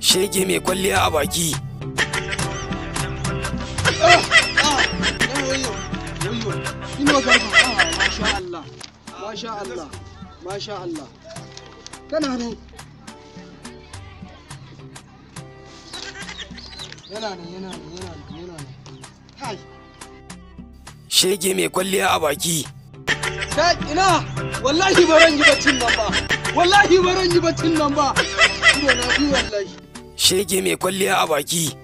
Shege mai kwalliya a baki. Ino garba. Masha Allah. Masha Allah. Masha Allah. Kana nan. Yana nan. Hai. Shege mai kwalliya a baki. Kai ina wallahi baran yi baccin nan ba. Wallahi baran yi baccin nan ba. Ina na bi wallahi. Shege mai kwalliya a baki.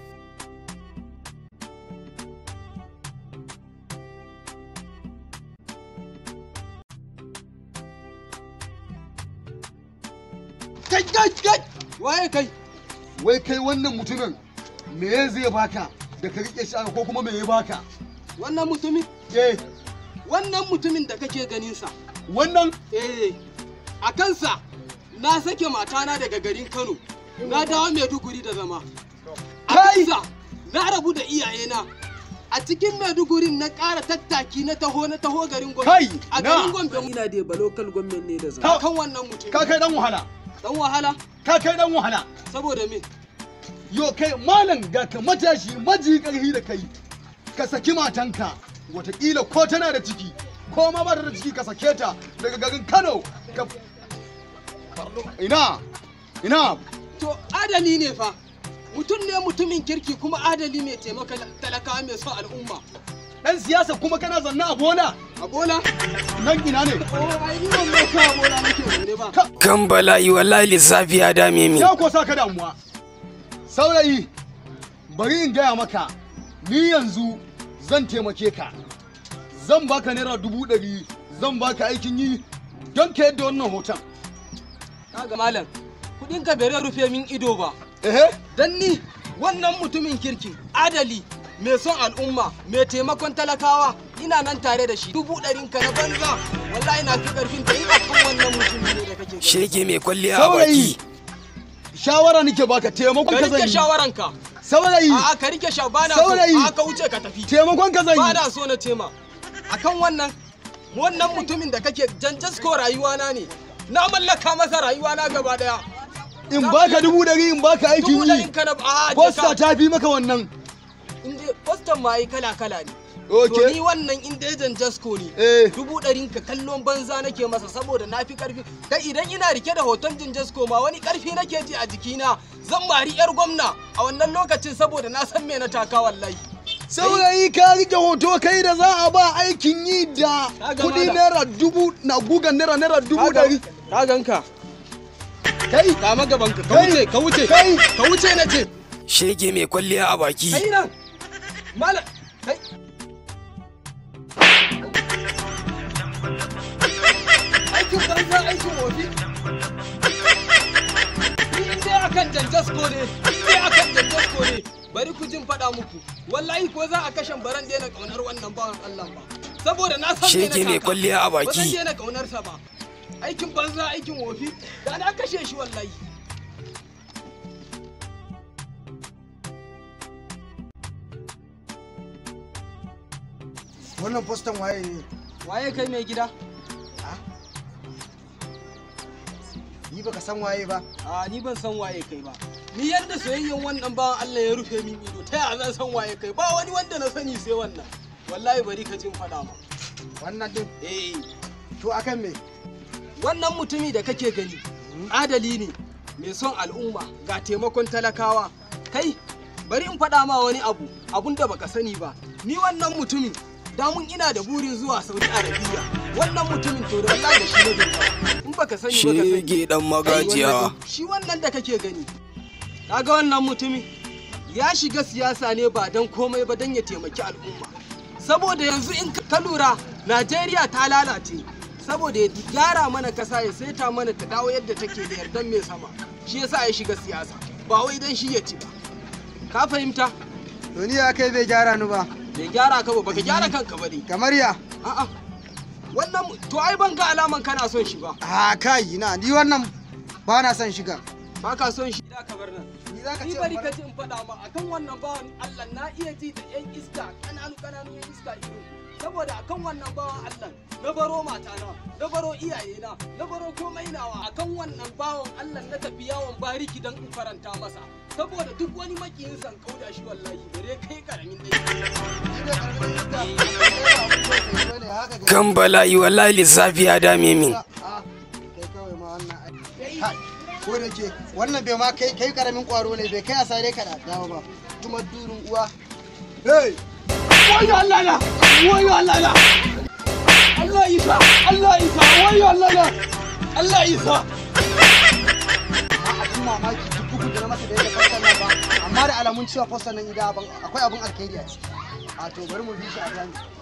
Kai! Waye kai? Wai kai wannan mutumin me zai baka da ka rike shi ko kuma me ya baka? Wannan mutumin? Eh. Wannan mutumin da kake ganin sa. Wannan? Eh. A kansa na sake matana daga garin Kano. Na dawo Maiduguri da zama. A kansa na rabu da iyayena. A cikin Maiduguri na ƙara tattaki na taho garin Gombe. Kai! A garin Gombe ina da ba local government ne da zama. Kan wannan mutum. Ka kai dan wahala. Dan wahala? Ka kai dan wahala. Saboda me? Yo kai malam ga ka matashi maji karhi da kai. Ka saki matanka wataƙila ko tana da ciki ko ma ba da ciki ka sake ta daga garin Kano. Ina. To adali ne fa. Mutum ne mutumin kirki kuma adali mai taimaka talakawa mai son al'umma. Dan siyasa kuma kana zanna a bola. A bola? Nan ina ne? Oh, ai ni ban mai ka bola nake zaune ba. Kan bala'i wallahi lissafi ya dame mi. Ya ko saka damuwa. Saurayi, bari in gaya maka, ni yanzu zan taimake ka. Zan baka naira 100,000, zan baka aikin yi don ka yadda wannan hoton. Kaga malam, kudin ka bai rufe min ido ba. Dan ni wannan mutumin kirki, adali, mai son al'umma, mai taimakon talakawa, ina nan tare da shi. 100,000 ka na banza, wallahi na fi karfin ta yi akan wannan mutumin ne da kake gani. Shege mai kwalliya a baki. Shawara nake baka taimakon ka zan yi. Ka rike shawaranka. Saurayi. A'a ka rike bana so. A'a ka wuce ka tafi. Taimakon ka zan yi. Bana so na tema. Akan wannan mutumin da kake janjasko rayuwana ne. Na mallaka masa rayuwana gaba daya. In baka 100,000 in baka aikin yi. 100,000 ka na Posta ta fi maka wannan. Inde postan ma yi kala-kala ne. Okay. To ni wannan inda ya janjasko ne. 100,000 ka kallon banza nake masa saboda na fi karfi. Kai idan ina rike da hoton janjasko ma wani karfi nake ji a jikina. Zan mari yar gwamna a wannan lokacin saboda na san me na taka wallahi. Saurayi ka rike hoto kai da za a ba aikin yi da kudi naira 1,000 na gugan naira 100,000. Ka ganka. Kai kama gaban ka wuce ka wuce na ce. Shege mai kwalliya a baki. Kai nan. Malam kai. Aikin banza aikin wofi. Ni dai akan janjasko ne. Bari ku jin faɗa muku. Wallahi ko za a kashe baran daina kaunar wannan bawan Allah ba. Saboda na san Shege mai kwalliya a baki. Ba zan daina kaunar sa ba. Aikin banza aikin wofi. Da na kashe shi wallahi. wannan postan waye ne? Waye kai mai gida? Ni baka san waye ba? Ni ban san waye kai ba. Ni yadda soyayyen wannan bawan Allah ya rufe min ido, ta yaya zan san waye kai? Ba wani wanda na sani sai wannan. Wallahi bari ka jin faɗa ma. Wannan din? To akan me? Wannan mutumi da kake gani, adali ne, mai son al'umma, ga taimakon talakawa. Kai, bari in faɗa ma wani abun da baka sani ba. Ni wannan mutumin, damun ina da burin zuwa Saudi Arabia. Wannan mutumin to da wallahi da shi ne da in baka sani baka sani. Shege dan magajiya. Shi wannan da kake gani. Kaga wannan mutumin ya shiga siyasa ne ba dan komai ba dan ya taimaki al'umma. Saboda yanzu in ka lura Najeriya ta lalace. Saboda ya gyara mana kasa ya saita mana ta dawo yadda take da yardan mai sama. Shi yasa ya shiga siyasa. Ba wai dan shi ya ci ba. Ka fahimta? To ni ya kai bai gyara ni ba. Bai gyara ka ba, baka gyara kanka ba dai. Kamar ya? A'a. Wannan to ai ban ga alaman kana son shi ba. Kai ni wannan ba na son shiga. Ba ka son shi da ka bar nan. Ni bari ka ji in faɗa ma akan wannan bawan Allah na iya ji da yan iska kananu yan iska ido. Saboda akan wannan bawan Allah na baro matana, na baro iyayena, na baro komai nawa akan wannan bawan Allah na tafi yawon bariki dan in faranta masa. saboda duk wani makiyin san kauda shi wallahi bare kai karamin dai kan bala'i wallahi lissafi ya dame min. Ko da ke wannan bai ma kai karamin kwaro ne bai kai asare ka da dawo ba kuma durin uwa. Hey! Wayo Allah na! Wayo Allah na! Allah isa! Allah isa! Wayo Allah na! Allah isa! Abin mamaki duk bugun da na masa da yake fasa ba amma da alamun cewa fasa nan idan akwai abin alkhairi a ciki. A to bari mu bi shi a jami'a.